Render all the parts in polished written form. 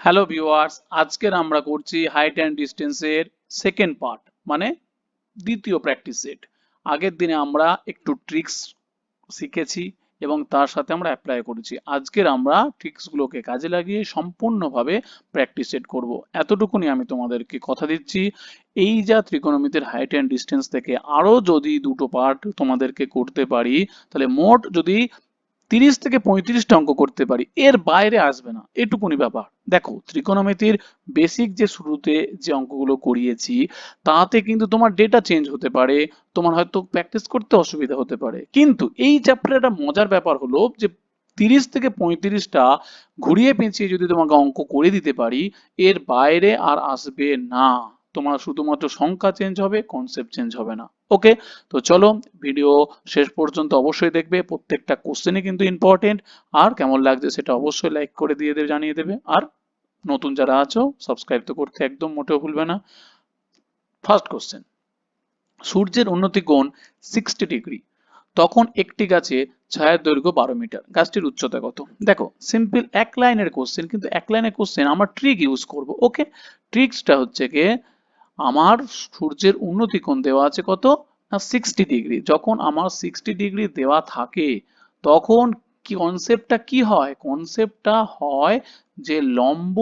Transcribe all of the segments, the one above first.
Hello viewers, আজকের আমরা করছি হাইট অ্যান্ড ডিস্টেন্সের সেকেন্ড পার্ট, মানে দ্বিতীয় প্র্যাকটিস সেট। আগের দিনে আমরা একটু ট্রিক্স শিখেছি এবং তার সাথে আমরা অ্যাপ্লাই করেছি। আজকের আমরা ট্রিক্সগুলোকে কাজে লাগিয়ে সম্পূর্ণভাবে প্র্যাকটিস সেট করব। এতটুকুনি আমি তোমাদেরকে কথা দিচ্ছি, এই যা ত্রিকোণমিতির হাইট অ্যান্ড ডিস্টেন্স থেকে আরো যদি দুটো পার্ট তোমাদেরকে করতে পারি, তাহলে মোট যদি 30 থেকে 35টা অঙ্ক করতে পারি, এর বাইরে আসবে না, এটুকুনি ব্যাপার। দেখো, ত্রিকোণমিতির বেসিক যে শুরুতে যে অঙ্কগুলো করিয়েছি, তাতে কিন্তু তোমার ডেটা চেঞ্জ হতে পারে, তোমার হয়তো প্র্যাকটিস করতে অসুবিধা হতে পারে, কিন্তু এই চ্যাপ্টারের একটা মজার ব্যাপার হলো যে 30 থেকে 35টা ঘুরিয়ে পেঁচিয়ে যদি তোমাকে অঙ্ক করে দিতে পারি, এর বাইরে আর আসবে না। তোমার শুধুমাত্র সংখ্যা চেঞ্জ হবে, কনসেপ্ট চেঞ্জ হবে না। ওকে, তো চলো, ভিডিও শেষ পর্যন্ত অবশ্যই দেখবে, প্রত্যেকটা কোশ্চেনই কিন্তু ইম্পর্টেন্ট। আর কেমন লাগছে সেটা অবশ্যই লাইক করে দিয়ে দেবে, জানিয়ে দেবে। আর নতুন যারা আছো, সাবস্ক্রাইব তো করতে একদম মোটেও ভুলবে না। ফার্স্ট কোশ্চেন, সূর্যের উন্নতি কোণ 60 ডিগ্রি, তখন একটি গাছে ছায়ার দৈর্ঘ্য 12 মিটার, গাছটির উচ্চতা কত? দেখো, সিম্পল এক লাইনের কোশ্চেন, কিন্তু এক লাইনের কোশ্চেন আমরা ট্রিক ইউজ করব। ওকে, ট্রিক্সটা হচ্ছে কি, আমার সূর্যের উন্নতি কোণ দেওয়া আছে কত না 60 ডিগ্রি। যখন আমার 60 ডিগ্রি দেওয়া থাকে, তখন কি কনসেপ্টটা কি হয়? কনসেপ্টটা হয় যে লম্ব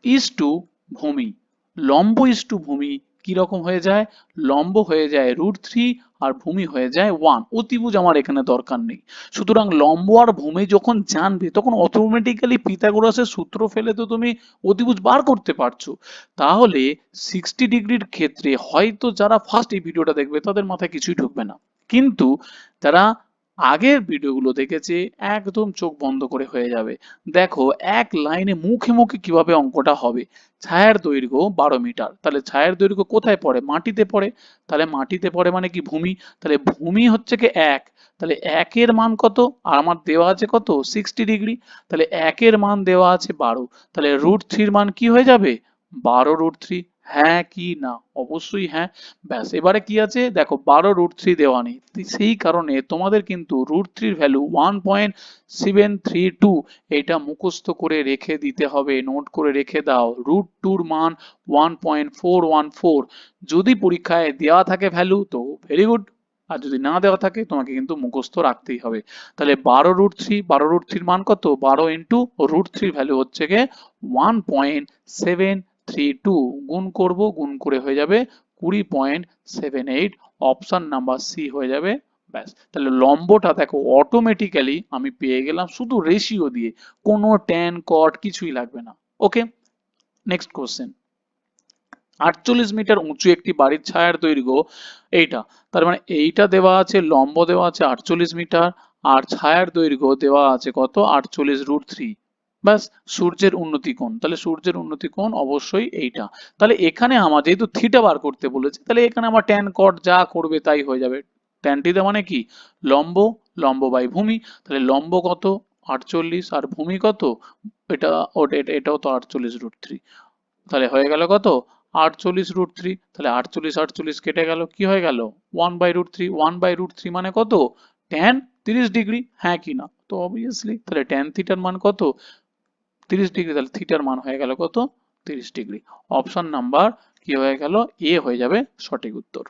ইজ টু ভূমি। লম্ব ইজ টু ভূমি কি রকম হয়ে যায়? লম্ব হয়ে যায় √3 আর ভূমি হয়ে যায় 1। অতিভুজ আমার এখানে দরকার নেই। সুতরাং লম্ব আর ভূমি যখন জানবে, তখন অটোমেটিক্যালি পিথাগোরাসের সূত্র ফেলে তো তুমি অতিভুজ বার করতে পারছো। তাহলে 60 ডিগ্রির ক্ষেত্রে হয়তো যারা ফার্স্ট এই ভিডিওটা দেখবে তাদের মাথায় কিছুই ঢুকবে না, কিন্তু যারা আগের ভিডিওগুলো দেখেছে একদম চোখ বন্ধ করে হয়ে যাবে। দেখো, এক লাইনে মুখে মুখে কিভাবে অঙ্কটা হবে। ছায়ার দৈর্ঘ্য 12 মিটার, তাহলে ছায়ার দৈর্ঘ্য কোথায় পড়ে? মাটিতে পড়ে। তাহলে মাটিতে পড়ে মানে কি? ভূমি। তাহলে ভূমি হচ্ছে কি 1, তাহলে একের মান কত? আর আমার দেওয়া আছে কত? 60 ডিগ্রি। তাহলে একের মান দেওয়া আছে 12, তাহলে √3 মান কি হয়ে যাবে? 12√3। হ্যাঁ কি না? অবশ্যই হ্যাঁ। ব্যাস, এবারে কি আছে দেখো, 12√3 দেওয়া নেই, সেই কারণে তোমাদের কিন্তু √3 ভ্যালু 1.732, এটা মুখস্থ করে রেখে দিতে হবে। নোট করে রেখে দাও, √2 মান 1.414। যদি পরীক্ষায় দেওয়া থাকে ভ্যালু তো ভেরি গুড, আর যদি না দেওয়া থাকে তোমাকে কিন্তু মুখস্থ রাখতেই হবে। তাহলে 12√3 মান কত? 12 ইন্টু √3 ভ্যালু হচ্ছে গিয়ে 1.732, গুণ করব, গুণ করে হয়ে যাবে 20.78। অপশন নাম্বার সি হয়ে যাবে। ব্যাস, তাহলে লম্বটা দেখো অটোমেটিক্যালি আমি পেয়ে গেলাম শুধু রেশিও দিয়ে, কোনো ট্যান কট কিছুই লাগবে না। ওকে, নেক্সট কোশ্চেন, 48 মিটার উঁচু একটি বাড়ির ছায়ার দৈর্ঘ্য এইটা, তার মানে এইটা দেওয়া আছে, লম্ব দেওয়া আছে 48 মিটার, আর ছায়ার দৈর্ঘ্য দেওয়া আছে কত? 48√3। ব্যাস, সূর্যের উন্নতি কোণ, তাহলে সূর্যের উন্নতি কোণ অবশ্যই এইটা। তাহলে এখানে আমার যেহেতু থিটা বার করতে বলেছে, তাহলে এখানে আমার ট্যান কট যা করবে তাই হয়ে যাবে। ট্যান থিটা মানে কি? লম্ব, লম্ব বাই ভূমি। তাহলে লম্ব কত? 48, আর ভূমি কত? এটা এটাও তো 48√3। তাহলে হয়ে গেল কত? 48√3। তাহলে 48 48 কেটে গেল, কি হয়ে গেল? 1/√3। 1/√3 মানে কত? Tan 30 degree. হ্যাঁ কি না? তো অবভিয়াসলি, তাহলে ট্যান থিটার মান কত? 30 ডিগ্রি। তাহলে থিটার মান হয়ে গেল কত? 30 ডিগ্রি। অপশন নাম্বার কি হয়ে গেল? এ হয়ে যাবে সঠিক উত্তর।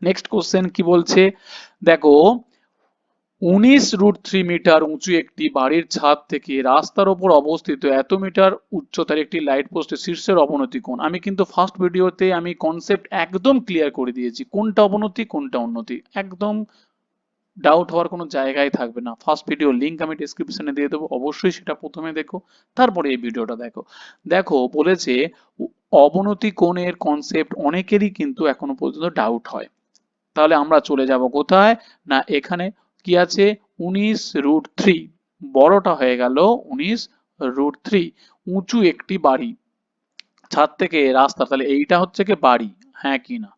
নেক্সট কোশ্চেন কি বলছে দেখো, 19√3 মিটার উঁচু একটি বাড়ির ছাদ থেকে রাস্তার ওপর অবস্থিত এত মিটার উচ্চতার একটি লাইট পোস্টের শীর্ষের অবনতি কোণ। আমি কিন্তু ফার্স্ট ভিডিওতে আমি কনসেপ্ট একদম ক্লিয়ার করে দিয়েছি, কোনটা অবনতি কোনটা উন্নতি, একদম ডাউট হওয়ার কোনো জায়গায় থাকবে না। ফার্স্ট ভিডিও লিংক আমি ডেসক্রিপশনে দিয়ে দেবো, অবশ্যই সেটা প্রথমে দেখো, তারপরে এই ভিডিওটা দেখো। দেখো বলেছে অবনতি কোণের কনসেপ্ট অনেকেরই কিন্তু এখনো পর্যন্ত ডাউট হয়। তাহলে আমরা চলে যাব কোথায় না, এখানে কি আছে? 19√3, বড়টা হয়ে গেল 19√3। উঁচু একটি বাড়ি, ছাদ থেকে রাস্তা, তাহলে এইটা হচ্ছে কি বাড়ি, হ্যাঁ কি না?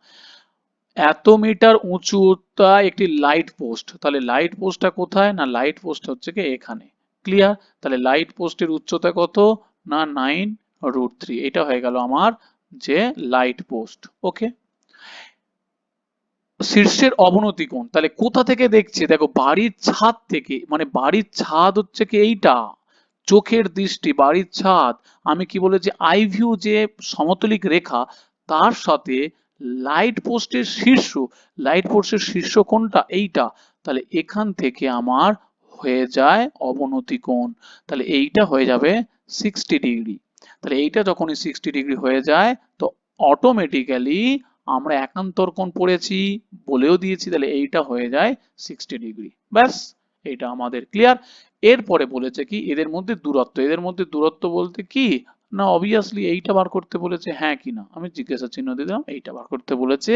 এত মিটার উঁচুতা একটি লাইট পোস্ট, তাহলে লাইট পোস্টটা কোথায় না? লাইট পোস্ট হচ্ছে কি এখানে। ক্লিয়ার? তাহলে লাইট পোস্টের উচ্চতা কত না 9√3। এটা হয়ে গেল আমার যে লাইট পোস্ট। ওকে, শীর্ষের অবনতি কোণ, তাহলে কোথা থেকে দেখছে? দেখো, বাড়ির ছাদ থেকে, মানে বাড়ির ছাদ হচ্ছে কি এইটা, চোখের দৃষ্টি, বাড়ির ছাদ, আমি কি বলেছি আই ভিউ যে সমতলিক রেখা তার সাথে লাইট পোস্টের শীর্ষ কোণটা এইটা, তাহলে এখান থেকে আমার হয়ে যায় অবনতি কোণ, তাহলে এইটা হয়ে যাবে 60°। তাহলে এইটা যখনই 60° হয়ে যায় তো অটোমেটিক্যালি আমরা একান্তর কোণ পড়েছি বলেও দিয়েছি, তাহলে এইটা হয়ে যায় 60°। ব্যাস, এটা আমাদের ক্লিয়ার। এরপরে বলেছে কি এদের মধ্যে দূরত্ব, এদের মধ্যে দূরত্ব বলতে কি না অবভিয়াসলি এইটা বার করতে বলেছে, হ্যাঁ কি না, আমি জিজ্ঞাসা চিহ্ন দিয়ে দিলাম, এইটা বার করতে বলেছে,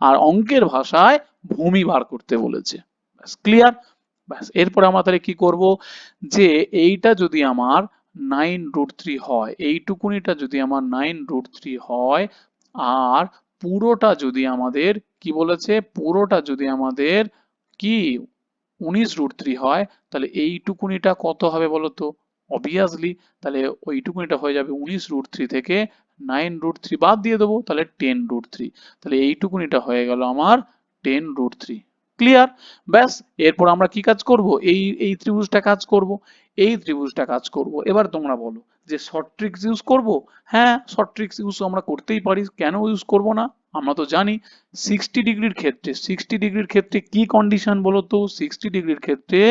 আর অঙ্কের ভাষায় ভূমি বার করতে বলেছে। ব্যাস ক্লিয়ার। ব্যাস এরপরে আমরা তাহলে কি করব, যে এইটা যদি আমার 9√3 হয়, এইটুকুনিটা যদি আমার 9√3 হয়, আর পুরোটা যদি আমাদের কি বলেছে, পুরোটা যদি আমাদের কি 19√3 হয়, তাহলে এইটুকুনিটা কত হবে বলতো, অবভিয়াসলি তাহলে ওইটুকুনিটা হয়ে যাবে 19√3 থেকে 9√3 বাদ দিয়ে দেবো, তাহলে 10√3, তাহলে এইটুকুনিটা হয়ে গেল আমার 10√3। ক্লিয়ার। ব্যাস এরপর আমরা কি কাজ করব, এই ত্রিভুজটা কাজ করব, এই ত্রিভুজটা কাজ করব। এবার তোমরা বলো যে শর্ট ট্রিক্স ইউজ করব। হ্যাঁ, শর্ট ট্রিক্স ইউজ আমরা করতেই পারি, কেন ইউজ করব না, আমরা তো জানি 60°-র ক্ষেত্রে কি কন্ডিশন বলো তো, 60°-র ক্ষেত্রে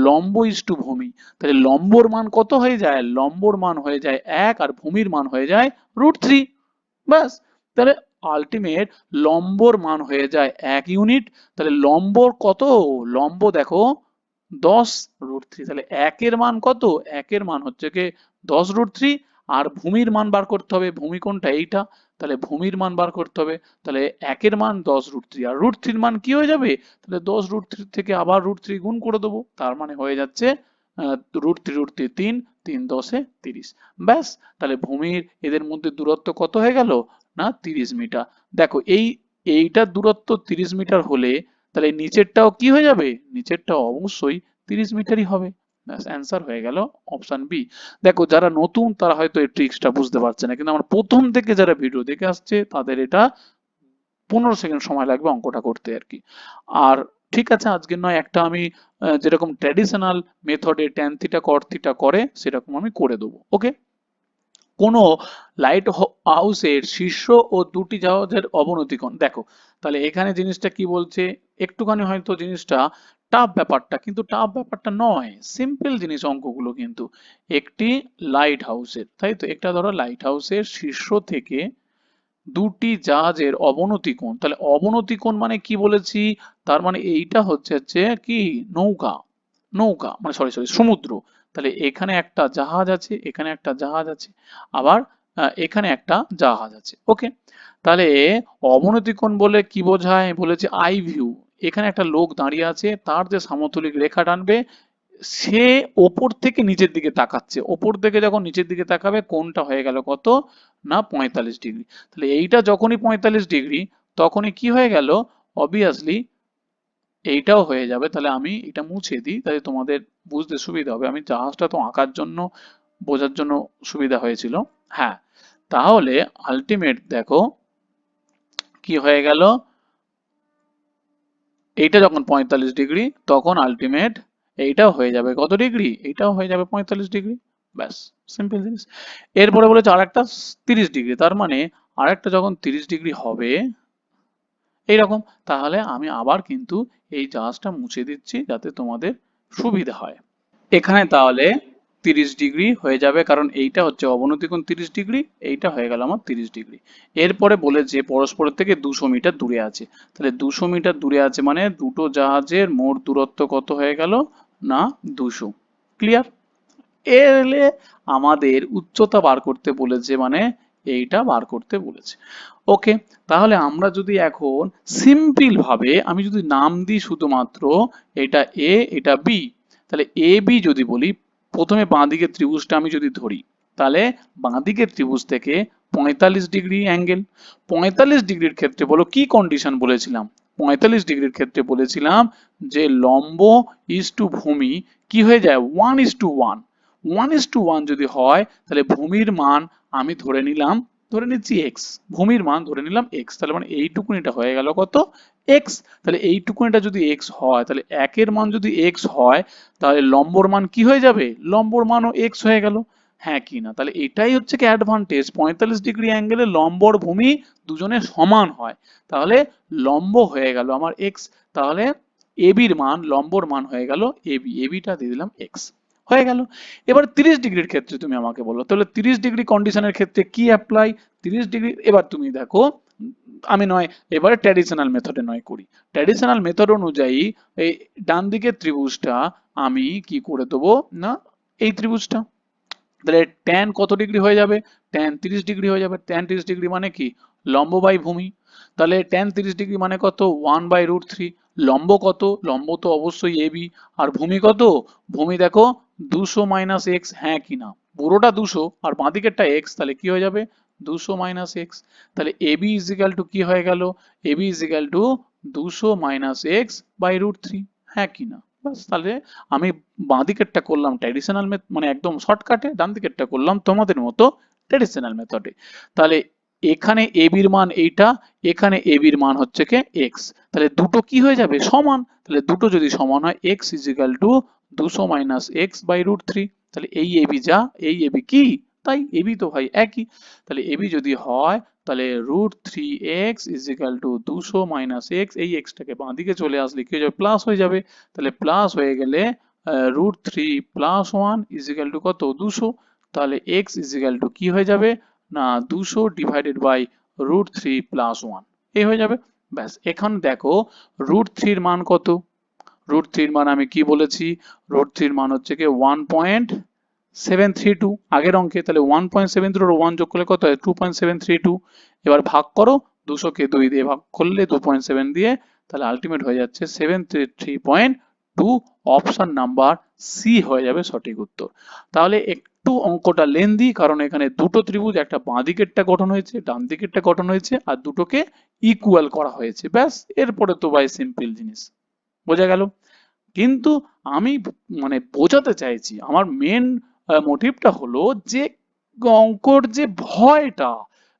লম্ব ইস টু ভূমি, তাহলে লম্বর মান কত হয়ে যায়, লম্বর মান হয়ে যায় 1 আর ভূমির মান হয়ে যায় √3। ব্যাস, তাহলে আলটিমেট লম্বর মান হয়ে যায় 1 ইউনিট, তাহলে লম্বর কত, লম্ব দেখো 10√3, তাহলে একের মান কত, একের মান হচ্ছে কি 10√3, আর ভূমির মান বার করতে হবে, ভূমি কোনটা এইটা, তাহলে ভূমির মান বার করতে হবে, তাহলে একের মান 10√3 আর √3 মান কি হয়ে যাবে, তাহলে 10√3 থেকে আবার √3 গুণ করে দেবো, তার মানে হয়ে যাচ্ছে √3 3, 3 10 30। ব্যাস, তাহলে ভূমির এদের মধ্যে দূরত্ব কত হয়ে গেল না 30 মিটার। দেখো এইটার দূরত্ব 30 মিটার হলে তাহলে নিচেরটাও কি হয়ে যাবে, নিচেরটাও অবশ্যই 30 মিটারই হবে। ব্যাস, অ্যান্সার হয়ে গেল অপশন বি। দেখো যারা নতুন তারা হয়তো এই ট্রিক্সটা বুঝতে পারছে না, কিন্তু আমার প্রথম থেকে যারা ভিডিও দেখে আসছে তাদের এটা 15 সেকেন্ড সময় লাগবে অঙ্কটা করতে আর কি। আর ঠিক আছে, আজকের নয় একটা আমি যেরকম ট্র্যাডিশনাল মেথডে ট্যান থিটা কট থিটা করে সেরকম আমি করে দেবো। ওকে, কোনো লাইট হাউসের শীর্ষ ও দুটি জাহাজের অবনতি কোণ, দেখো তাহলে এখানে জিনিসটা কি বলছে, একটুখানি হয়তো জিনিসটা টাফ ব্যাপারটা, কিন্তু টাফ ব্যাপারটা নয়, সিম্পল জিনিস অঙ্কগুলো কিন্তু। একটি লাইট হাউসের, তাই তো, একটা ধরো লাইট হাউসের শীর্ষ থেকে দুটি জাহাজের অবনতি কোণ, তাহলে অবনতি কোণ মানে কি বলেছি, তার মানে এইটা হচ্ছে কি নৌকা, নৌকা মানে সরি সরি সমুদ্র, তাহলে এখানে একটা জাহাজ আছে, এখানে একটা জাহাজ আছে, আবার এখানে একটা জাহাজ আছে। ওকে, তাহলে অবনতি কোণ বলে কি বোঝায়, বলেছে আই ভিউ, এখানে একটা লোক দাঁড়িয়ে আছে, তার যে সমতলিক রেখা টানবে সে ওপর থেকে নিচের দিকে তাকাচ্ছে, ওপর থেকে যখন নিচের দিকে তাকাবে কোণটা হয়ে গেল কত না 45°। তাহলে এইটা যখনই 45°, তখনই কি হয়ে গেল, অবভিয়াসলি এইটাও হয়ে যাবে। তাহলে আমি এটা মুছে দিই, তাহলে তোমাদের বুঝতে সুবিধা হবে, আমি জাহাজটা তো আঁকার জন্য বোঝার জন্য সুবিধা হয়েছিল। হ্যাঁ, তাহলে আলটিমেট দেখো কি হয়ে গেল, এইটা যখন 45°, তখন আলটিমেট এইটাও হয়ে যাবে কত ডিগ্রি, এইটাও হয়ে যাবে 45°। ব্যাস, সিম্পল জিনিস। এরপরে বলেছে আরেকটা 30°, তার মানে আরেকটা যখন 30° হবে এইরকম, তাহলে আমি আবার কিন্তু এই জাহাজটা মুছে দিচ্ছি যাতে তোমাদের সুবিধা হয়। এখানে তাহলে 30° হয়ে যাবে, কারণ এইটা হচ্ছে অবনতি কোণ 30°, এইটা হয়ে গেল আমার 30°। এরপরে বলেছে পরস্পরের থেকে 200 মিটার দূরে আছে, তাহলে 200 মিটার দূরে আছে মানে দুটো জাহাজের মোট দূরত্ব কত হয়ে গেল না 200। ক্লিয়ার। এলে আমাদের উচ্চতা বার করতে বলেছে, মানে এইটা বার করতে বলেছে। ওকে, তাহলে আমরা যদি এখন সিম্পল ভাবে আমি যদি নাম দিই শুধুমাত্র এটা এ এটা বি, তাহলে এ বি যদি বলি, প্রথমে বাঁ দিকের ত্রিভুজটা আমি যদি ধরি, তাহলে বাঁ দিকের ত্রিভুজ থেকে 45° অ্যাঙ্গেল, 45°-র ক্ষেত্রে বলো কি কন্ডিশন বলেছিলাম, 45°-র ক্ষেত্রে বলেছিলাম যে লম্ব ইজ টু ভূমি কি হয়ে যায় 1:1, 1:1 যদি হয় তাহলে ভূমির মান আমি ধরে নিচ্ছি x, ভূমির মান ধরে নিলাম x, তাহলে মানে এইটুকুনিটা হয়ে গেল কত এক্স। তাহলে এইটুকুনিটা যদি এক্স হয়, তাহলে একের মান যদি এক্স হয়, তাহলে লম্বর মান কি হয়ে যাবে? লম্বর মানও এক্স হয়ে গেল। হ্যাঁ কি না? তাহলে এটাই হচ্ছে কি অ্যাডভান্টেজ, 45 ডিগ্রি অ্যাঙ্গেলে লম্ব আর ভূমি দুজনে সমান হয়, তাহলে লম্ব হয়ে গেল আমার এক্স। তাহলে এবির মান, লম্বর মান হয়ে গেল এবি, এবিটা দিয়ে দিলাম এক্স, হয়ে গেল। এবার 30 ডিগ্রির ক্ষেত্রে তুমি আমাকে বলো, তাহলে 30 ডিগ্রি কন্ডিশনের ক্ষেত্রে কি অ্যাপ্লাই? 30 ডিগ্রি এবার তুমি দেখো, আমি নয় এবারে ট্র্যাডিশনাল মেথডে নয় করি, ট্র্যাডিশনাল মেথড অনুযায়ী এই ডান দিকের ত্রিভুজটা আমি কি করে দেবো না, এই ত্রিভুজটা, তাহলে ট্যান কত ডিগ্রি হয়ে যাবে? ট্যান 30 ডিগ্রি হয়ে যাবে। ট্যান 30 ডিগ্রি মানে কি? লম্ব বাই ভূমি। তাহলে ট্যান 30 ডিগ্রি মানে কত? 1/√3। লম্ব কত? লম্ব তো অবশ্যই এবি। আর ভূমি কত? ভূমি দেখো 200 মাইনাস এক্স, হ্যাঁ কি না? পুরোটা 200 আর বাঁদিকেরটা এক্স, তাহলে কি হয়ে যাবে? 200 মাইনাস এক্স। তাহলে এবি ইজ ইকাল টু কি হয়ে গেল? AB is equal to 200 minus x by √3, হ্যাঁ কি না? বাস, তাহলে আমি বাঁ দিকেরটা করলাম ট্র্যাডিশনাল মানে একদম শর্টকাটে, ডান দিকেরটা করলাম তোমাদের মতো ট্র্যাডিশনাল মেথডে। তাহলে এখানে এবির মান এইটা, এখানে এবির মান হচ্ছে কি এক্স, তাহলে দুটো কি হয়ে যাবে? সমান। তাহলে দুটো যদি সমান হয়, x is equal to 200 minus x by √3, তাহলে এই এবি যা, এই এবি কি তাই, এবি তো ভাই একই। তাহলে এবি যদি হয়, তাহলে √3x is equal to 200 minus x, এই এক্সটাকে বাঁ দিকে চলে আসলে কি হয়ে যাবে? প্লাস হয়ে যাবে। তাহলে প্লাস হয়ে গেলে √3 প্লাস 1 ইজ ইকাল টু কত? 200। তাহলে x ইজ ইকাল টু কি হয়ে যাবে না, 200 ডিভাইডেড বাই √3 প্লাস 1, এই হয়ে যাবে। ব্যাস, এখন দেখো √3 এর মান কত? √3 এর মান আমি কি বলেছি? √3 এর মান হচ্ছে কি 1.732 আগের অঙ্কে। তাহলে 1.73 আর 1 যোগ করলে কত হয়? 2.732। এবার ভাগ করো, 200 কে 2 দিয়ে ভাগ করলে 2.7 দিয়ে, তাহলে আলটিমেট হয়ে যাচ্ছে 733.2। অপশন নাম্বার সি হয়ে যাবে সঠিক উত্তর। তাহলে একটু অঙ্কটা লেন্দি, কারণ এখানে দুটো ত্রিভুজ, একটা বাঁ দিকেরটা গঠন হয়েছে, ডান দিকেরটা গঠন হয়েছে, আর দুটোকে ইকুয়াল করা হয়েছে। ব্যাস, এরপরে তো ভাই সিম্পল জিনিস, বোঝা গেল। কিন্তু আমি মানে বোঝাতে চাইছি, আমার মেন মোটিভটা হলো যে অঙ্কর যে ভয়টা,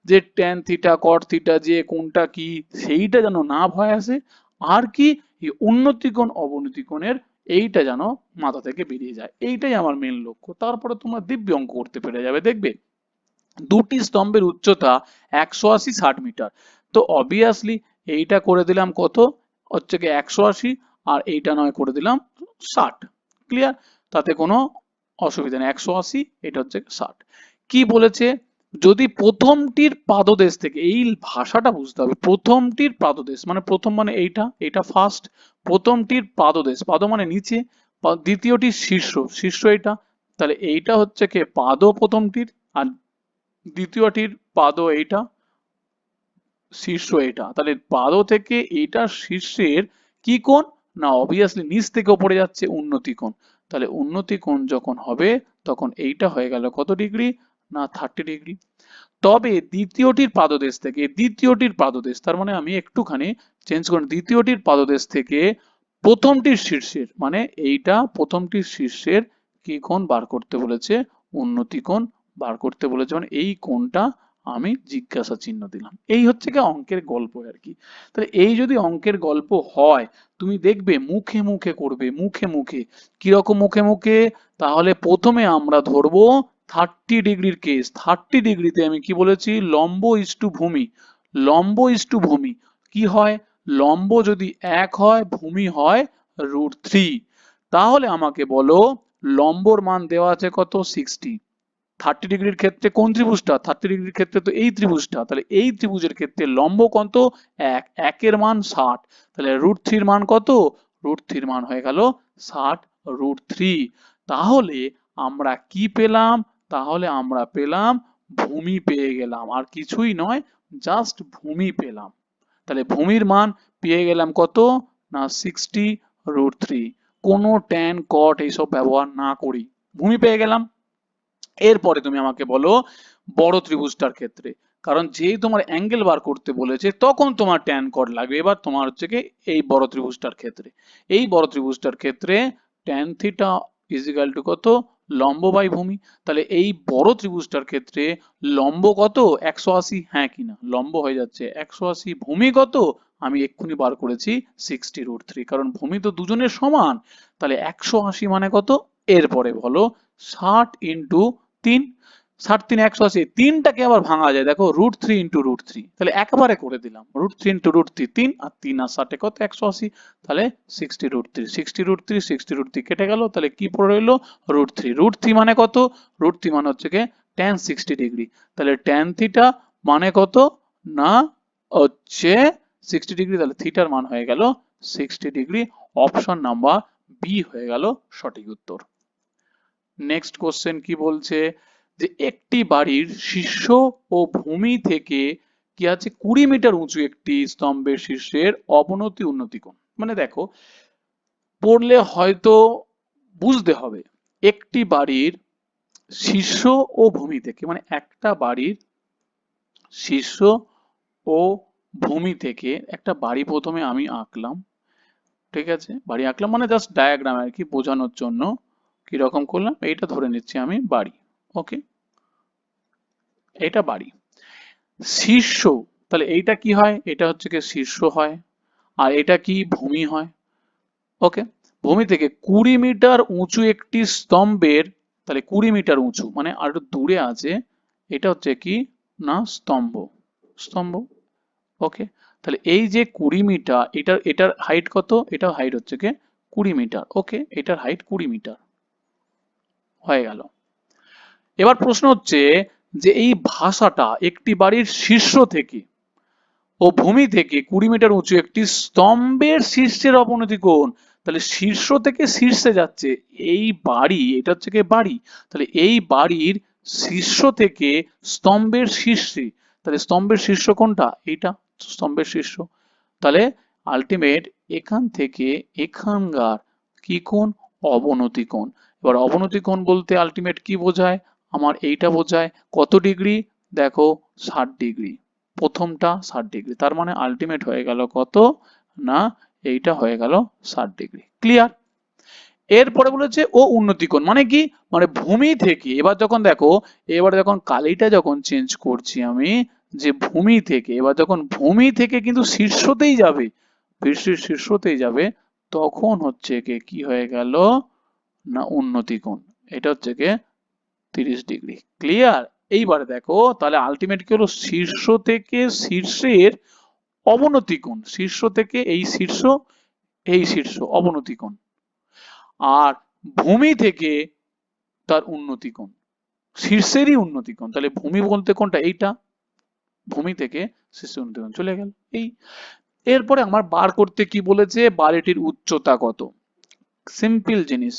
যে ট্যান থিটা কট থিটা যে কোনটা কি, সেইটা যেন না ভয় আসে, আর কি এই উন্নতিকোণ অবনতিকোণের এইটা যেন মাথা থেকে বেরিয়ে যায়, এইটাই আমার মেন লক্ষ্য। তারপরে তোমরা দিব্য অঙ্ক করতে পেরে যাবে, দেখবে দুটি স্তম্ভের উচ্চতা 180 60 মিটার। তো অবভিয়াসলি এইটা করে দিলাম কত? হচ্ছে কি 180, আর এইটা নয় করে দিলাম 60। ক্লিয়ার? তাতে কোনো অসুবিধা নেই, 180 এটা হচ্ছে 60। কি বলেছে? যদি প্রথমটির পাদদেশ থেকে, এই ভাষাটা বুঝতে হবে, প্রথমটির পাদদেশ মানে প্রথম মানে এইটা, এটা ফার্স্ট, প্রথমটির পাদদেশ, পাদ মানে নিচে, দ্বিতীয়টির শীর্ষ, শীর্ষ এটা, তাহলে এইটা হচ্ছে কি পাদ প্রথমটির, আর দ্বিতীয়টির পাদ এইটা, শীর্ষ এটা। তাহলে পাদ থেকে এইটা শীর্ষের কি কোণ? না অবভিয়াসলি নিচ থেকে উপরে যাচ্ছে, উন্নতি কোণ। তাহলে উন্নতি কোণ যখন হবে, তখন এইটা হয়ে গেল কত ডিগ্রি? না 30 ডিগ্রি। তবে দ্বিতীয়টির পাদদেশ থেকে, দ্বিতীয়টির পাদদেশ তার মানে আমি একটুখানি চেঞ্জ করি, দ্বিতীয়টির পাদদেশ থেকে প্রথমটির শীর্ষের, মানে এইটা প্রথমটির শীর্ষের কি কোণ বার করতে বলেছে? উন্নতি কোণ বার করতে বলেছে, মানে এই কোণটা আমি জিজ্ঞাসা চিহ্ন দিলাম। এই হচ্ছে কি অঙ্কের গল্প আর কি। তাহলে এই যদি অঙ্কের গল্প হয়, তুমি দেখবে মুখে মুখে করবে, মুখে মুখে। কিরকম মুখে মুখে? তাহলে প্রথমে আমরা ধরবো 30 ডিগ্রির কেস। 30 ডিগ্রিতে আমি কি বলেছি? লম্ব ইজ টু ভূমি, লম্ব ইজ টু ভূমি কি হয়? লম্ব যদি 1 হয়, ভূমি হয় √3, তাহলে আমাকে বলো লম্বর মান দেওয়া আছে কত? 60। 30 ডিগ্রির ক্ষেত্রে কোন ত্রিভুজটা? 30 ডিগ্রির ক্ষেত্রে তো এই ত্রিভুজটা, তাহলে এই ত্রিভুজের ক্ষেত্রে লম্ব কত? 1, 1 এর মান 60, তাহলে √3 এর মান কত? √3 এর মান হয়ে গেল 60 √3। তাহলে আমরা কি পেলাম? তাহলে আমরা পেলাম ভূমি পেয়ে গেলাম, আর কিছুই নয়, জাস্ট ভূমি পেলাম। তাহলে ভূমির মান পেয়ে গেলাম কত? না 60 √3, কোনো ট্যান কট এইসব ব্যবহার না করি ভূমি পেয়ে গেলাম। এরপরে তুমি আমাকে বলো বড় ত্রিভুজটার ক্ষেত্রে, কারণ যেই তোমার অ্যাঙ্গেল বার করতে বলেছে তখন তোমার ট্যান কট লাগবে। এবার তোমার হচ্ছে কি এই বড় ত্রিভুজটার ক্ষেত্রে, এই বড় ত্রিভুজটার ক্ষেত্রে tan theta is equal two কত? লম্ব বাই ভূমি। তাহলে এই বড় ত্রিভুজটার ক্ষেত্রে লম্ব কত? 180, হ্যাঁ কিনা? লম্ব হয়ে যাচ্ছে 180, ভূমি কত? আমি এক্ষুনি বার করেছি 60√3, কারণ ভূমি তো দুজনের সমান। তাহলে 180 মানে কত? এরপরে বলো 60 ইন্টু 3, 60 3 180, তিনটাকে আবার ভাঙা যায়, দেখো √3 ইন্টু √3, তাহলে একবারে করে দিলাম √3 ইন্টু √3 3, আর 3 আর 60 কত? 180, তাহলে 60√3, 60√3, 60√3 কেটে গেল, তাহলে কি পড়ে রইলো? √3। √3 মানে কত? √3 মানে হচ্ছে কি tan 60 ডিগ্রি, তাহলে tan থিটা মানে কত? না হচ্ছে 60 ডিগ্রি, তাহলে থিটার মান হয়ে গেল 60 ডিগ্রি। অপশন নাম্বার বি হয়ে গেল সঠিক উত্তর। নেক্সট কোশ্চেন কি বলছে, যে একটি বাড়ির শীর্ষ ও ভূমি থেকে কি আছে 20 মিটার উঁচু একটি স্তম্ভের শীর্ষের অবনতি উন্নতি কোণ। মানে দেখো, পড়লে হয়তো বুঝতে হবে, একটি বাড়ির শীর্ষ ও ভূমি থেকে, মানে একটা বাড়ির শীর্ষ ও ভূমি থেকে একটা বাড়ি প্রথমে আমি আঁকলাম, ঠিক আছে, বাড়ি আঁকলাম মানে জাস্ট ডায়াগ্রাম আর কি, বোঝানোর জন্য কি রকম করলাম, এইটা ধরে নিচ্ছি আমি বাড়ি, ওকে, এটা বাড়ি। শীর্ষ, তাহলে এইটা কি হয়? এটা হচ্ছে কি শীর্ষ হয়, আর এটা কি ভূমি হয়, ওকে। ভূমি থেকে 20 মিটার উঁচু একটি স্তম্ভের, তাহলে 20 মিটার উঁচু মানে আর একটু দূরে আছে, এটা হচ্ছে কি না স্তম্ভ, স্তম্ভ, ওকে। তাহলে এই যে 20 মিটার, এটার এটার হাইট কত? এটার হাইট হচ্ছে কি 20 মিটার, ওকে, এটার হাইট 20 মিটার হয়ে গেল। এবার প্রশ্ন হচ্ছে যে এই ভাষাটা একটি বাড়ির শীর্ষ থেকে ও ভূমি থেকে 20 মিটার উঁচু একটি স্তম্ভের শীর্ষের অবনতি কোণ, তাহলে শীর্ষ থেকে শীর্ষে যাচ্ছে এই বাড়ি, এটা হচ্ছে কি বাড়ি, তাহলে এই বাড়ির শীর্ষ থেকে স্তম্ভের শীর্ষে, তাহলে স্তম্ভের শীর্ষ কোনটা? এইটা স্তম্ভের শীর্ষ, তাহলে আলটিমেট এখান থেকে এখানকার কি কোণ? অবনতি কোণ। এবার অবনতি কোণ বলতে আলটিমেট কি বোঝায়? আমার এইটা বোঝায় কত ডিগ্রি? দেখো 60 ডিগ্রি, প্রথমটা 60 ডিগ্রি, তার মানে আলটিমেট হয়ে গেল কত? না এইটা হয়ে গেল 60 ডিগ্রি। ক্লিয়ার? এরপরে বলেছে ও উন্নতি কোণ মানে কি? মানে ভূমি থেকে, এবার যখন দেখো, এবার যখন কালিটা যখন চেঞ্জ করছি আমি, যে ভূমি থেকে, এবার যখন ভূমি থেকে কিন্তু শীর্ষতেই যাবে, পৃষ্ঠের শীর্ষতেই যাবে, তখন হচ্ছে কি হয়ে গেল? না উন্নতি কোণ, এটা হচ্ছে কি 30 ডিগ্রি। ক্লিয়ার? এইবারে দেখো তাহলে আলটিমেট কি হলো? শীর্ষ থেকে শীর্ষের অবনতি কোণ, শীর্ষ থেকে এই শীর্ষ, এই শীর্ষ অবনতি কোণ, আর ভূমি থেকে তার উন্নতি কোণ, শীর্ষেরই উন্নতি কোণ, তাহলে ভূমি বলতে কোনটা? এইটা, ভূমি থেকে শীর্ষের উন্নতি কোণ চলে গেল এই। এরপরে আমার বার করতে কি বলেছে? বাড়িটির উচ্চতা কত। সিম্পল জিনিস,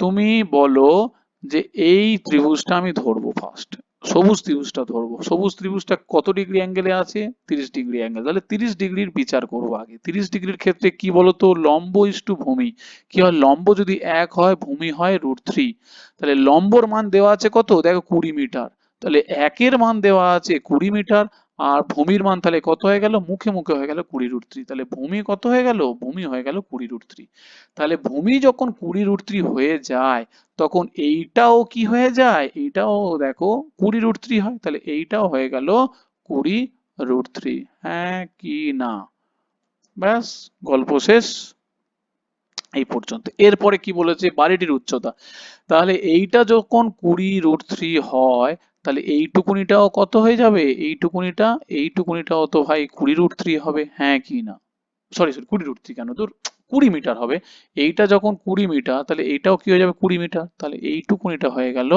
তুমি বলো যে এই ত্রিভুজটা আমি ধরবো, ফার্স্ট সবুজ ত্রিভুজটা ধরবো, সবুজ ত্রিভুজটা কত ডিগ্রি অ্যাঙ্গেলে আছে? 30 ডিগ্রি অ্যাঙ্গেল, তাহলে 30 ডিগ্রির বিচার করবো আগে। 30 ডিগ্রির ক্ষেত্রে কি বলতো? লম্ব ইস টু ভূমি, কি হয়? লম্ব যদি 1 হয়, ভূমি হয় √3, তাহলে লম্বর মান দেওয়া আছে কত? দেখো 20 মিটার, তাহলে একের মান দেওয়া আছে 20 মিটার, আর ভূমির মান তাহলে কত হয়ে গেল? মুখে মুখে হয়ে গেল 20√3, তাহলে ভূমি কত হয়ে গেল? ভূমি হয়ে গেল 20√3। তাহলে ভূমি যখন 20√3 হয়ে যায়, তখন এইটাও কি হয়ে যায়? এইটাও দেখো 20√3 হয়, তাহলে এইটাও হয়ে গেল 20√3। হ্যাঁ কি না? ব্যাস, গল্প শেষ এই পর্যন্ত। এরপরে কি বলেছে? বাড়িটির উচ্চতা, তাহলে এইটা যখন 20√3 হয়, তাহলে এইটুকুনিটাও কত হয়ে যাবে? এইটুকুনিটা, এইটুকুনিটাও তো ভাই 20√3 হবে, হ্যাঁ কি না? সরি সরি, 20√3 কেন, দূর, 20 মিটার হবে। এইটা যখন 20 মিটার, তাহলে এইটাও কি হয়ে যাবে? 20 মিটার, তাহলে এইটুকুনিটা হয়ে গেল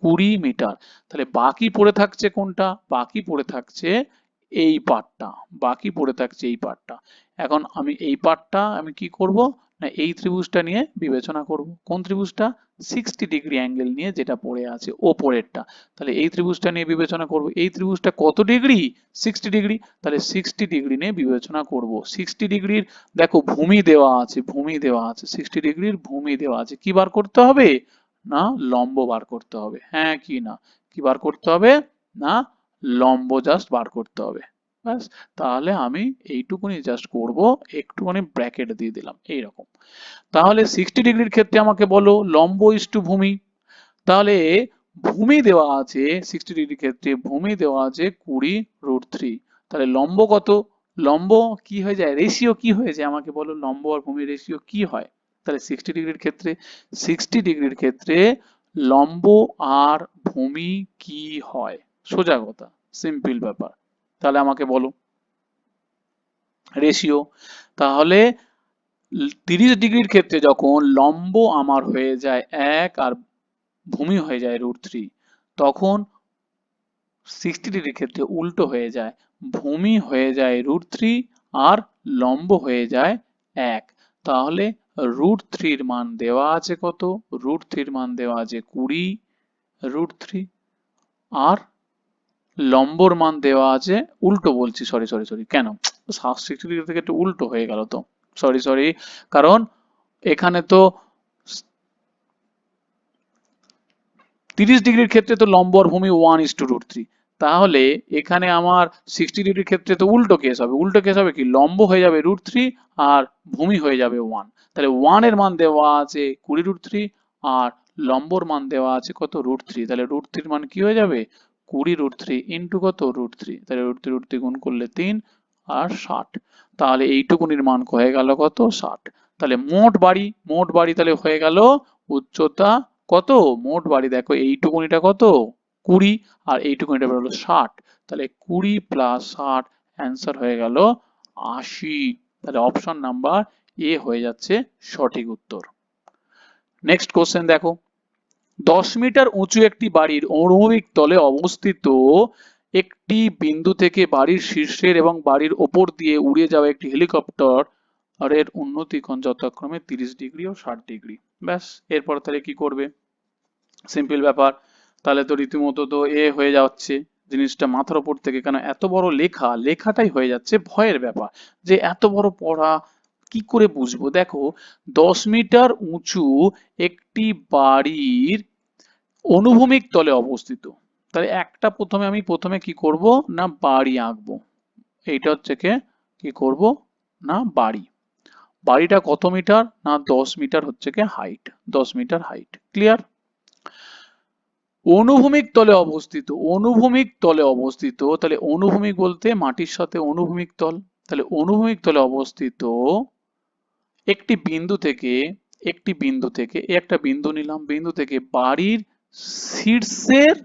20 মিটার। তাহলে বাকি পড়ে থাকছে কোনটা? বাকি পড়ে থাকছে এই পার্টটা, বাকি পড়ে থাকছে এই পার্টটা। এখন আমি এই পার্টটা আমি কি করব? না এই ত্রিভুজটা নিয়ে বিবেচনা করব। কোন ত্রিভুজটা? 60 ডিগ্রি অ্যাঙ্গেল নিয়ে যেটা পড়ে আছে ওপরেরটা, তাহলে এই ত্রিভুজটা নিয়ে বিবেচনা করব। এই ত্রিভুজটা কত ডিগ্রি? 60 ডিগ্রি, তাহলে 60 ডিগ্রি নিয়ে বিবেচনা করব। 60 ডিগ্রির দেখো ভূমি দেওয়া আছে, ভূমি দেওয়া আছে, 60 ডিগ্রির ভূমি দেওয়া আছে, কি বার করতে হবে? না লম্ব বার করতে হবে, হ্যাঁ কি না? কি বার করতে হবে? না লম্ব জাস্ট বার করতে হবে। ব্যাস, তাহলে আমি এইটুকুনি জাস্ট করব, একটুখানি ব্র্যাকেট দিয়ে দিলাম এইরকম। তাহলে 60 ডিগ্রির ক্ষেত্রে আমাকে বলো লম্ব ইস টু ভূমি, তাহলে ভূমি দেওয়া আছে 60 ডিগ্রির ক্ষেত্রে, ভূমি দেওয়া আছে 20√3, তাহলে লম্ব কত? লম্ব কি হয়ে যায়, রেশিও কি হয়ে যায় আমাকে বলো, লম্ব আর ভূমির রেশিও কি হয়? তাহলে 60 ডিগ্রির ক্ষেত্রে, 60 ডিগ্রির ক্ষেত্রে লম্ব আর ভূমি কি হয়? সোজা কথা, সিম্পল ব্যাপার। তাহলে আমাকে বলো রেশিও। তাহলে 30 ডিগ্রির ক্ষেত্রে যখন লম্ব আমার হয়ে যায় 1 আর ভূমি হয়ে যায় √3, তখন 60 ডিগ্রির ক্ষেত্রে উল্টো হয়ে যায়, ভূমি হয়ে যায় √3 আর লম্ব হয়ে যায় 1। তাহলে √3 মান দেওয়া আছে কত? √3 মান দেওয়া আছে 20 √3, আর লম্বর মান দেওয়া আছে, উল্টো বলছি, সরি সরি সরি, কেন 60 ডিগ্রি থেকে একটু উল্টো হয়ে গেল তো, সরি সরি, কারণ এখানে তো 30 ডিগ্রির ক্ষেত্রে তো লম্ব আর ভূমি 1:√3, তাহলে এখানে আমার 60 ডিগ্রির ক্ষেত্রে তো উল্টো কেস হবে। উল্টো কেস হবে কি, লম্ব হয়ে যাবে √3 আর ভূমি হয়ে যাবে 1। তাহলে 1 এর মান দেওয়া আছে 20 √3 আর লম্বর মান দেওয়া আছে কত, √3। তাহলে √3 মান কি হয়ে যাবে, 20 √3 ইন্টু কত, √3। তাহলে √3 গুণ করলে 3 আর 60। তাহলে এইটুকুনির মান হয়ে গেল কত, 60। তাহলে মোট বাড়ি তাহলে হয়ে গেল উচ্চতা কত, মোট বাড়ি দেখো এইটুকুনিটা কত, 20 আর এইটুকুনিটা বেরোলো 60। তাহলে 20 + 60, অ্যান্সার হয়ে গেল 80। তাহলে অপশন নাম্বার এ হয়ে যাচ্ছে সঠিক উত্তর। নেক্সট কোশ্চেন দেখো, 10 মিটার উঁচু একটি বাড়ির অনুভূমিক তলে অবস্থিত একটি বিন্দু থেকে বাড়ির শীর্ষের এবং বাড়ির ওপর দিয়ে উড়ে যাওয়া একটি হেলিকপ্টার এর উন্নতি কোণ যথাক্রমে 30 ডিগ্রি ও 60 ডিগ্রি। ব্যাস, এরপর তাহলে কি করবে, সিম্পল ব্যাপার। তাহলে তো রীতিমতো তো এ হয়ে যাচ্ছে জিনিসটা মাথার উপর থেকে, কেন এত বড় লেখাটাই হয়ে যাচ্ছে ভয়ের ব্যাপার, যে এত বড় পড়া কি করে বুঝবো। দেখো 10 মিটার উঁচু একটি বাড়ির অনুভূমিক তলে অবস্থিত, তাহলে একটা প্রথমে কি করব না, বাড়ি আঁকবো। এইটা হচ্ছে কি করব না, বাড়িটা কত মিটার না, 10 মিটার হচ্ছে কি হাইট, 10 মিটার হাইট, ক্লিয়ার। অনুভূমিক তলে অবস্থিত, তাহলে অনুভূমিক বলতে মাটির সাথে অনুভূমিক তল। তাহলে অনুভূমিক তলে অবস্থিত একটি বিন্দু থেকে একটা বিন্দু নিলাম, বিন্দু থেকে বাড়ির শীর্ষের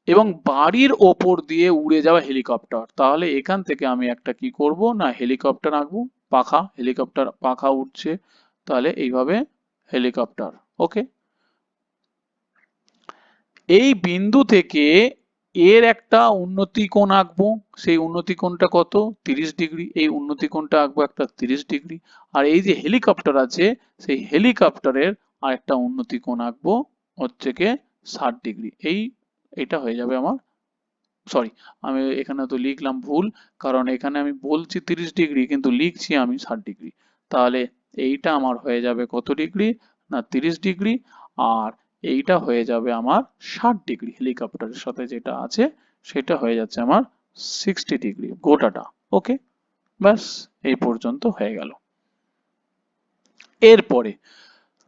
এবং বাড়ির ওপর দিয়ে উড়ে যাওয়া হেলিকপ্টার। তাহলে এখান থেকে আমি একটা কি করব না, হেলিকপ্টার আঁকবো, হেলিকপ্টার পাখা উঠছে, তাহলে এইভাবে হেলিকপ্টার। ওকে, এই বিন্দু থেকে এর একটা উন্নতি কোণ আঁকবো, সেই উন্নতি কোণটা কত, 30 ডিগ্রি। এই উন্নতি কোণটা আঁকবো একটা 30 ডিগ্রি। আর এই যে হেলিকপ্টার আছে, সেই হেলিকপ্টারের আর একটা উন্নতি কোণ আঁকবো হচ্ছে কি 60 ডিগ্রি। এটা হয়ে যাবে আমার, সরি আমি এখানে তো লিখলাম ভুল, কারণ এখানে আমি বলছি 30 ডিগ্রি কিন্তু লিখছি আমি 60 ডিগ্রি। তাহলে এইটা আমার হয়ে যাবে কত ডিগ্রি না, 30 ডিগ্রি। আর এইটা হয়ে যাবে আমার 60 ডিগ্রি, হেলিকপ্টারের সাথে যেটা আছে সেটা হয়ে যাচ্ছে আমার 60 ডিগ্রি গোটাটা। ওকে, ব্যাস এই পর্যন্ত হয়ে গেল। এরপরে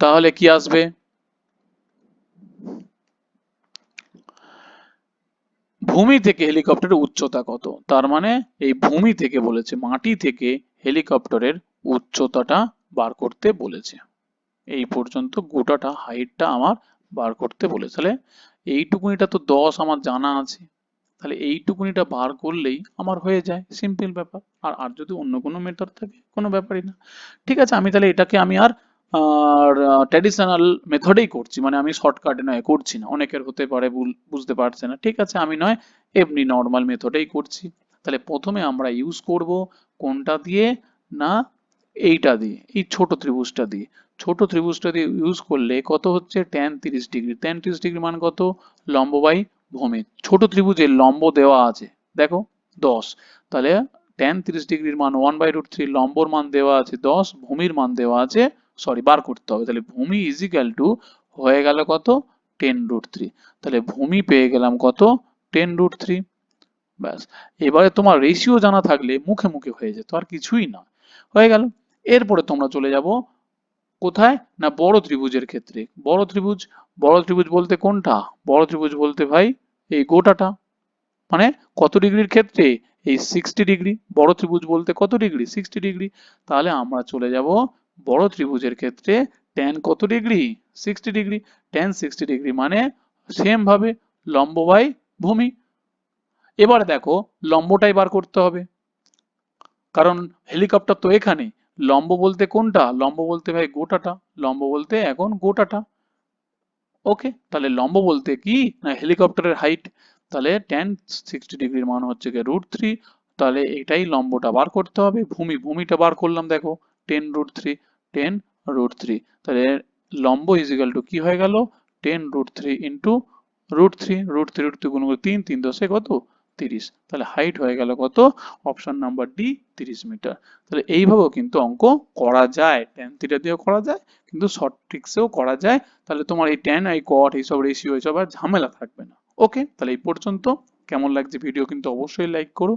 তাহলে কি আসবে, ভূমি থেকে হেলিকপ্টারের উচ্চতা কত। তার মানে এই ভূমি থেকে বলেছে, মাটি থেকে হেলিকপ্টারের উচ্চতাটা বার করতে বলেছে। এই পর্যন্ত গোটাটা হাইটটা আমার বার করতে বলেছে। তাহলে এইটুকুনিটা তো 10 আমার জানা আছে, তাহলে এইটুকুনিটা বার করলেই আমার হয়ে যায়, সিম্পল ব্যাপার। আর যদি অন্য কোনো মেথড থাকে কোনো ব্যাপারই না। ঠিক আছে, আমি তাহলে এটাকে আমি আর ট্র্যাডিশনাল মেথডেই করছি, মানে আমি শর্টকাটে নয় করছি না, অনেকের হতে পারে বুঝতে পারছে না, ঠিক আছে আমি নয় এমনি নর্মাল মেথডেই করছি। তাহলে প্রথমে আমরা ইউজ করব কোনটা দিয়ে না, এইটা দিয়ে, এই ছোট ত্রিভুজটা দিয়ে ইউজ করলে কত হচ্ছে, tan 30 ডিগ্রি। tan 30 ডিগ্রি মান কত, লম্ব বাই ভূমি। ছোট ত্রিভুজের লম্ব দেওয়া আছে দেখো 10, তাহলে tan 30 ডিগ্রির মান 1/√3, লম্বর মান দেওয়া আছে 10, ভূমির মান দেওয়া আছে, সরি বার করতে হবে, তাহলে ভূমি ইজিক্যাল টু হয়ে গেল কত, 10√3। তাহলে ভূমি পেয়ে গেলাম কত, 10√3। ব্যাস, এবারে তোমার রেশিও জানা থাকলে মুখে মুখে হয়ে যেত, আর কিছুই না, হয়ে গেল। এরপরে তোমরা চলে যাবো কোথায় না, বড় ত্রিভুজের ক্ষেত্রে। বড় ত্রিভুজ বলতে কোনটা, বড় ত্রিভুজ বলতে ভাই এই গোটাটা, মানে কত ডিগ্রির ক্ষেত্রে? এই 60 ডিগ্রি। বড় ত্রিভুজ বলতে কত ডিগ্রি? 60 ডিগ্রি। তাহলে আমরা চলে যাব বড় ত্রিভুজের ক্ষেত্রে tan কত ডিগ্রি? 60 ডিগ্রি। tan 60 ডিগ্রি মানে সেম ভাবে লম্ব বাই ভূমি। এবার দেখো লম্বটাই বার করতে হবে, কারণ হেলিকপ্টার তো এখানে। লম্ব বলতে কোনটা? লম্ব বলতে ভাই গোটাটা। লম্ব বলতে এখন গোটাটা। ওকে, তাহলে লম্ব বলতে কি না হেলিকপ্টারের হাইট। তাহলে tan 60 ডিগ্রির মান হচ্ছে গিয়ে √3। তাহলে এটাই লম্বটা বার করতে হবে। ভূমিটা বার করলাম, দেখো 10√3, 10√3। তাহলে লম্ব ইজিক্যাল টু কি হয়ে গেল? 10√3 ইন্টু √3, √3 গুণ করে 3, 3 দশে কত? 30। তাহলে হাইট হয়ে গেল কত? Option number D, 30 metre. তাহলে এইভাবেও কিন্তু অঙ্ক করা যায়, tan থিটা দিয়েও করা যায়, কিন্তু শর্ট ট্রিক্সেও করা যায়। তাহলে তোমার এই tan এই cot এইসব রেশিও এইসব আর ঝামেলা থাকবে না। ওকে, তাহলে এই পর্যন্ত। কেমন লাগছে ভিডিও কিন্তু অবশ্যই লাইক করো।